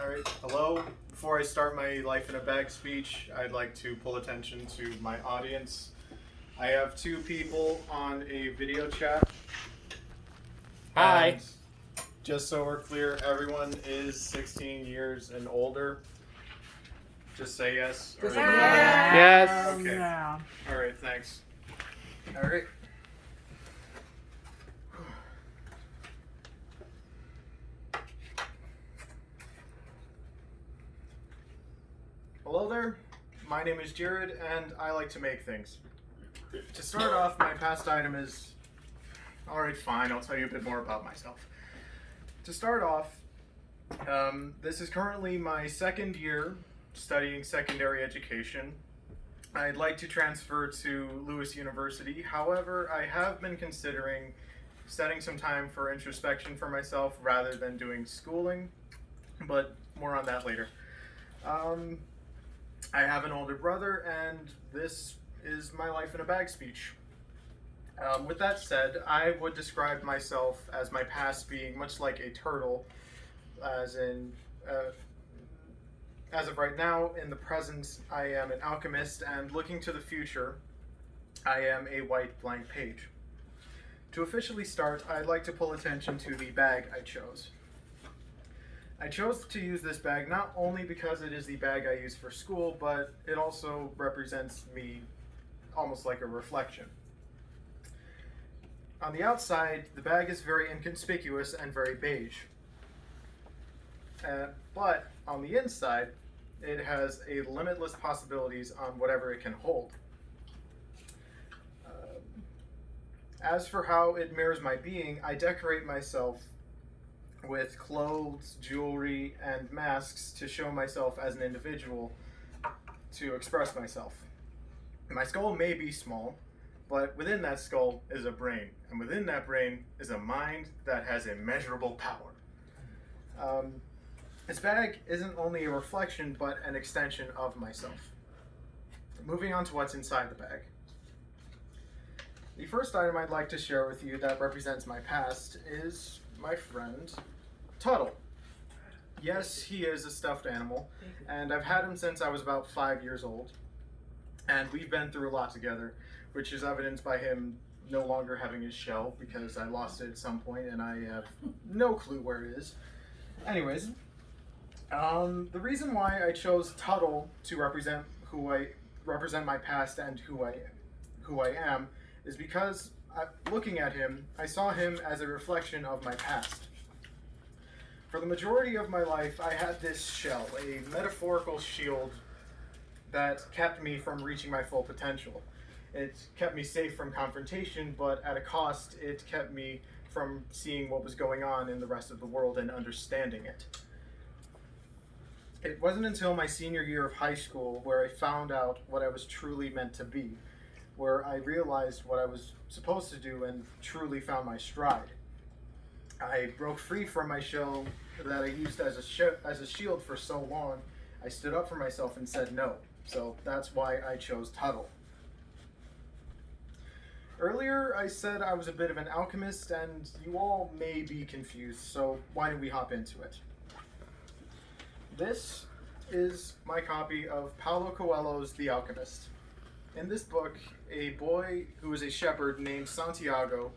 All right, hello. Before I start my life in a bag speech, I'd like to pull attention to my audience. I have two people on a video chat. Hi. And just so we're clear, everyone is 16 years and older. Just say yes. Or Yes. Okay. Yeah. All right, thanks. All right. Hello there, my name is Jared and I like to make things. To start off, my past item is, alright fine, I'll tell you a bit more about myself. To start off, this is currently my second year studying secondary education. I'd like to transfer to Lewis University, however I have been considering setting some time for introspection for myself rather than doing schooling, but more on that later. I have an older brother, and this is my life in a bag speech. With that said, I would describe myself as my past being much like a turtle, as in, as of right now, in the present, I am an alchemist, and looking to the future, I am a white blank page. To officially start, I'd like to pull attention to the bag I chose. I chose to use this bag not only because it is the bag I use for school, but it also represents me almost like a reflection. On the outside, the bag is very inconspicuous and very beige. But on the inside, it has a limitless possibilities on whatever it can hold. As for how it mirrors my being, I decorate myself with clothes, jewelry, and masks to show myself as an individual, to express myself. My skull may be small, but within that skull is a brain, and within that brain is a mind that has immeasurable power. This bag isn't only a reflection, but an extension of myself. Moving on to what's inside the bag. The first item I'd like to share with you that represents my past is my friend, Tuttle. Yes, he is a stuffed animal, and I've had him since I was about 5 years old, and we've been through a lot together, which is evidenced by him no longer having his shell, because I lost it at some point, and I have no clue where it is. Anyways, the reason why I chose Tuttle to represent my past and who I am is because looking at him, I saw him as a reflection of my past. For the majority of my life, I had this shell, a metaphorical shield that kept me from reaching my full potential. It kept me safe from confrontation, but at a cost, it kept me from seeing what was going on in the rest of the world and understanding it. It wasn't until my senior year of high school where I found out what I was truly meant to be, where I realized what I was supposed to do and truly found my stride. I broke free from my shell that I used as a shield for so long. I stood up for myself and said no. So that's why I chose Tuttle. Earlier I said I was a bit of an alchemist, and you all may be confused, so why don't we hop into it? This is my copy of Paulo Coelho's The Alchemist. In this book, a boy who is a shepherd named Santiago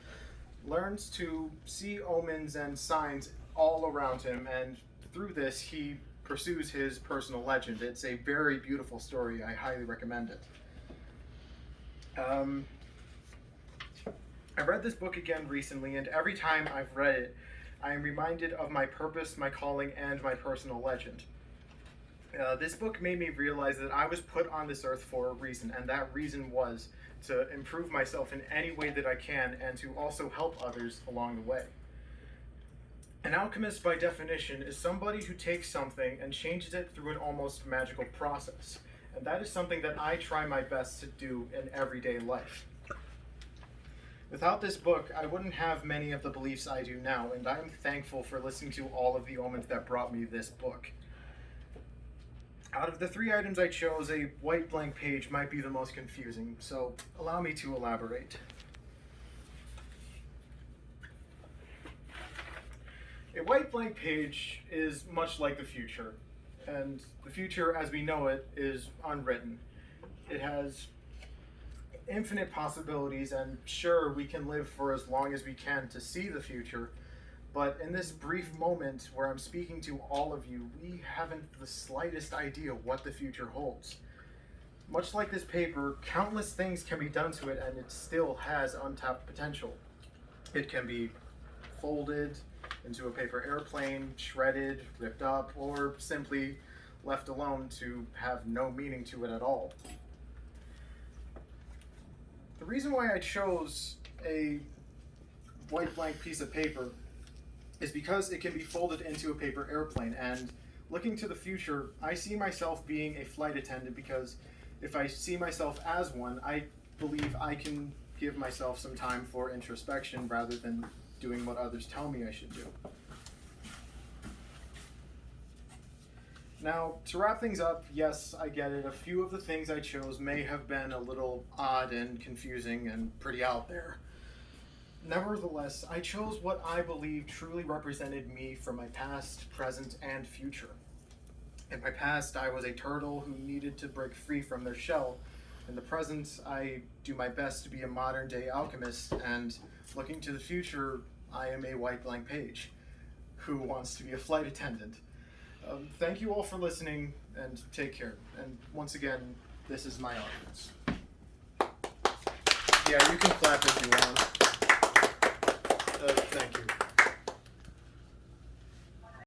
learns to see omens and signs all around him, and through this he pursues his personal legend. It's a very beautiful story. I highly recommend it. I read this book again recently, and every time I've read it, I am reminded of my purpose, my calling, and my personal legend. This book made me realize that I was put on this earth for a reason, and that reason was to improve myself in any way that I can, and to also help others along the way. An alchemist, by definition, is somebody who takes something and changes it through an almost magical process. And that is something that I try my best to do in everyday life. Without this book, I wouldn't have many of the beliefs I do now, and I am thankful for listening to all of the omens that brought me this book. Out of the three items I chose, a white blank page might be the most confusing, so allow me to elaborate. A white blank page is much like the future, and the future as we know it is unwritten. It has infinite possibilities, and sure, we can live for as long as we can to see the future, but in this brief moment where I'm speaking to all of you, we haven't the slightest idea what the future holds. Much like this paper, countless things can be done to it, and it still has untapped potential. It can be folded into a paper airplane, shredded, ripped up, or simply left alone to have no meaning to it at all. The reason why I chose a white blank piece of paper is because it can be folded into a paper airplane, and looking to the future, I see myself being a flight attendant because if I see myself as one, I believe I can give myself some time for introspection rather than doing what others tell me I should do. Now, to wrap things up, yes, I get it. A few of the things I chose may have been a little odd and confusing and pretty out there. Nevertheless, I chose what I believe truly represented me from my past, present, and future. In my past, I was a turtle who needed to break free from their shell. In the present, I do my best to be a modern-day alchemist, and looking to the future, I am a white blank page who wants to be a flight attendant. Thank you all for listening, and take care. And once again, this is my audience. Yeah, you can clap if you want. Thank you.